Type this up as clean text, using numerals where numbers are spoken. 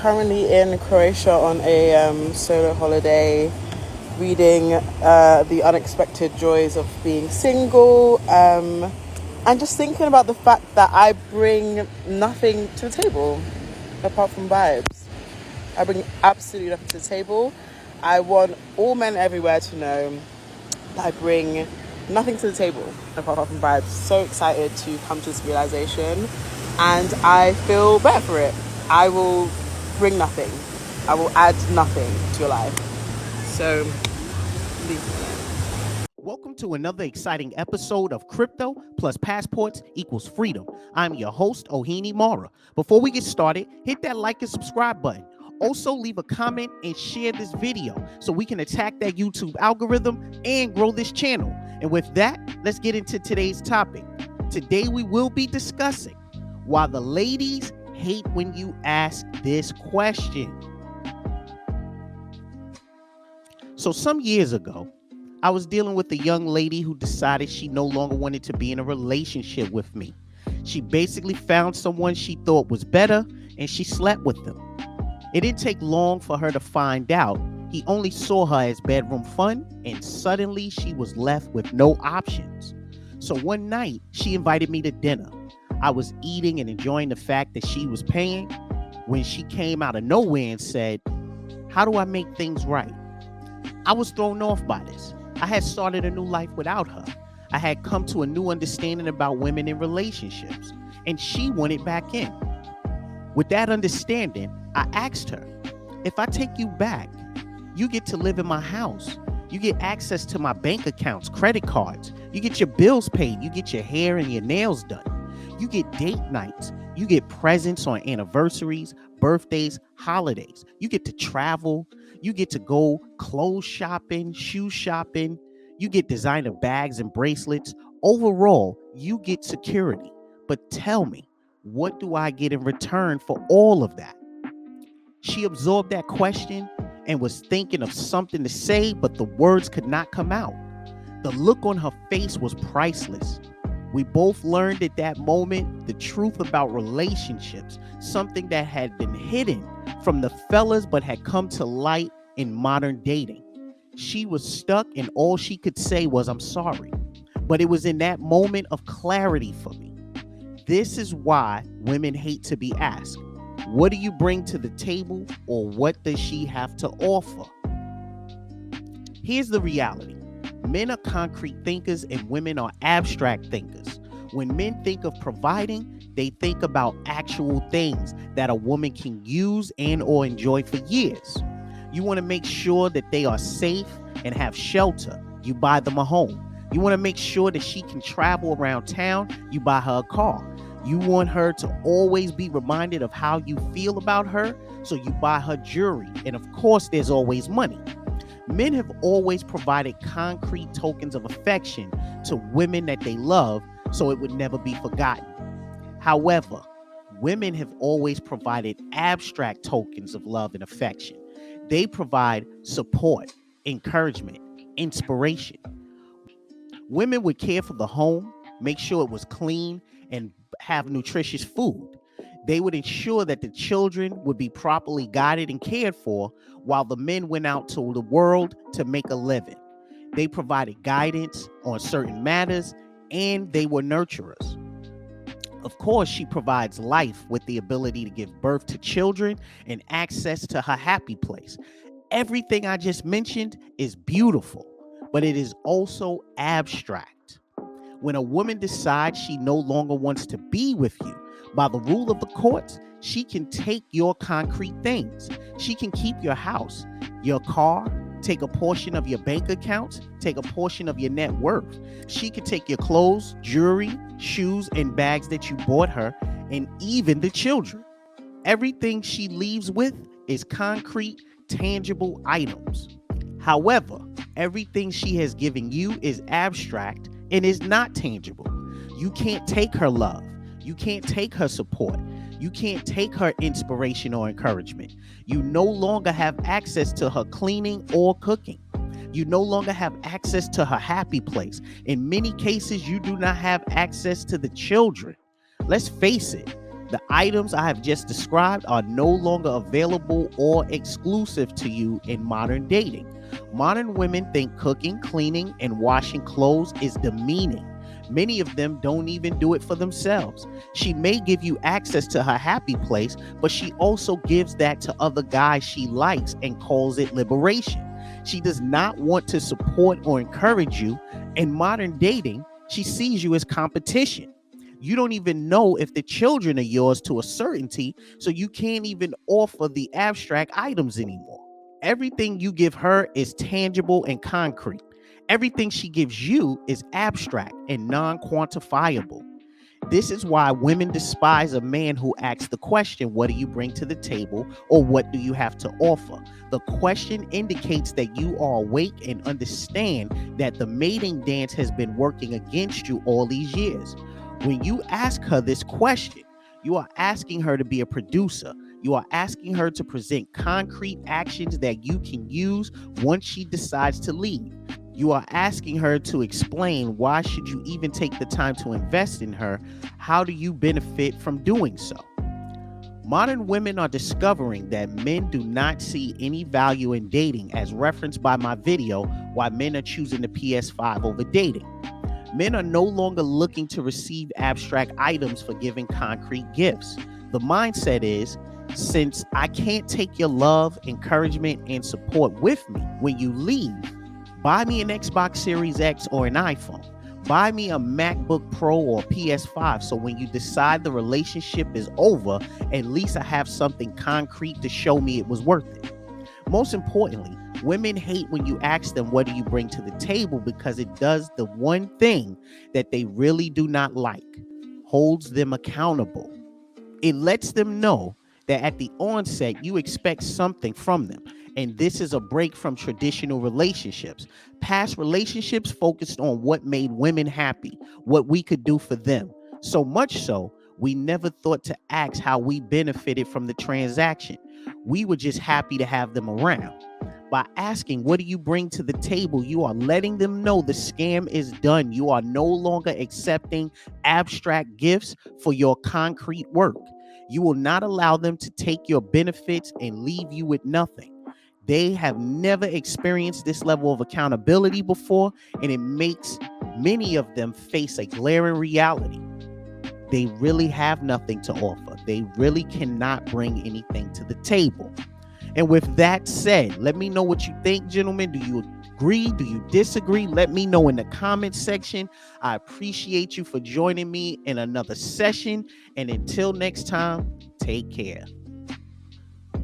currently in Croatia on a solo holiday, reading The Unexpected Joys of Being Single, and just thinking about the fact that I bring nothing to the table apart from vibes. I bring absolutely nothing to the table. I want all men everywhere to know that I bring nothing to the table apart from vibes. So excited to come to this realization, and I feel better for it. I will bring nothing. I will add nothing to your life. So, leave me alone. Welcome to another exciting episode of Crypto plus Passports equals Freedom. I'm your host, Ohini Mara. Before we get started, hit that like and subscribe button. Also, leave a comment and share this video so we can attack that YouTube algorithm and grow this channel. And with that, let's get into today's topic. Today, we will be discussing why the ladies hate when you ask this question. So some years ago, I was dealing with a young lady who decided she no longer wanted to be in a relationship with me. She basically found someone she thought was better, and she slept with them. It didn't take long for her to find out he only saw her as bedroom fun, and suddenly she was left with no options. So one night, she invited me to dinner. I was eating and enjoying the fact that she was paying when she came out of nowhere and said, "How do I make things right?" I was thrown off by this. I had started a new life without her. I had come to a new understanding about women in relationships, and she wanted back in. With that understanding, I asked her, "If I take you back, you get to live in my house. You get access to my bank accounts, credit cards. You get your bills paid. You get your hair and your nails done. You get date nights. You get presents on anniversaries, birthdays, holidays. You get to travel. You get to go clothes shopping, shoe shopping. You get designer bags and bracelets. Overall, you get security. But tell me, what do I get in return for all of that?" She absorbed that question and was thinking of something to say, but the words could not come out. The look on her face was priceless. We both learned at that moment the truth about relationships, something that had been hidden from the fellas but had come to light in modern dating. She was stuck, and all she could say was, "I'm sorry." But it was in that moment of clarity for me. This is why women hate to be asked, "What do you bring to the table?" or "What does she have to offer?" Here's the reality. Men are concrete thinkers and women are abstract thinkers. When men think of providing, they think about actual things that a woman can use and or enjoy for years. You want to make sure that they are safe and have shelter. You buy them a home. You want to make sure that she can travel around town. You buy her a car. You want her to always be reminded of how you feel about her, so you buy her jewelry. And of course, there's always money. Men have always provided concrete tokens of affection to women that they love, so it would never be forgotten. However, women have always provided abstract tokens of love and affection. They provide support, encouragement, inspiration. Women would care for the home, make sure it was clean, and have nutritious food. They would ensure that the children would be properly guided and cared for while the men went out to the world to make a living. They provided guidance on certain matters, and they were nurturers. Of course, she provides life with the ability to give birth to children and access to her happy place. Everything I just mentioned is beautiful, but it is also abstract. When a woman decides she no longer wants to be with you, by the rule of the courts, she can take your concrete things. She can keep your house, your car, take a portion of your bank accounts, take a portion of your net worth. She can take your clothes, jewelry, shoes, and bags that you bought her, and even the children. Everything she leaves with is concrete, tangible items. However, everything she has given you is abstract and is not tangible. You can't take her love. You can't take her support. You can't take her inspiration or encouragement. You no longer have access to her cleaning or cooking. You no longer have access to her happy place. In many cases, you do not have access to the children. Let's face it, The items I have just described are no longer available or exclusive to you in modern dating. Modern women think cooking, cleaning, and washing clothes is demeaning. Many of them don't even do it for themselves. She may give you access to her happy place, but she also gives that to other guys she likes and calls it liberation. She does not want to support or encourage you. In modern dating, she sees you as competition. You don't even know if the children are yours to a certainty, so you can't even offer the abstract items anymore. Everything you give her is tangible and concrete. Everything she gives you is abstract and non quantifiable. This is why women despise a man who asks the question, what do you bring to the table, or what do you have to offer? The question indicates that you are awake and understand that the mating dance has been working against you all these years. When you ask her this question, you are asking her to be a producer. You are asking her to present concrete actions that you can use once she decides to leave. You are asking her to explain why should you even take the time to invest in her? How do you benefit from doing so? Modern women are discovering that men do not see any value in dating, as referenced by my video, why men are choosing the PS5 over dating. Men are no longer looking to receive abstract items for giving concrete gifts. The mindset is, since I can't take your love, encouragement, and support with me when you leave, buy me an Xbox Series X or an iPhone. Buy me a MacBook Pro or PS5, so when you decide the relationship is over, at least I have something concrete to show me it was worth it. Most importantly, women hate when you ask them, what do you bring to the table? Because it does the one thing that they really do not like: holds them accountable. It lets them know that at the onset, you expect something from them. And this is a break from traditional relationships. Past relationships focused on what made women happy, what we could do for them. So much so, we never thought to ask how we benefited from the transaction. We were just happy to have them around. By asking, what do you bring to the table? You are letting them know the scam is done. You are no longer accepting abstract gifts for your concrete work. You will not allow them to take your benefits and leave you with nothing. They have never experienced this level of accountability before, and it makes many of them face a glaring reality. They really have nothing to offer. They really cannot bring anything to the table. And with that said, let me know what you think, gentlemen. Do you agree? Do you disagree? Let me know in the comments section. I appreciate you for joining me in another session. And until next time, take care.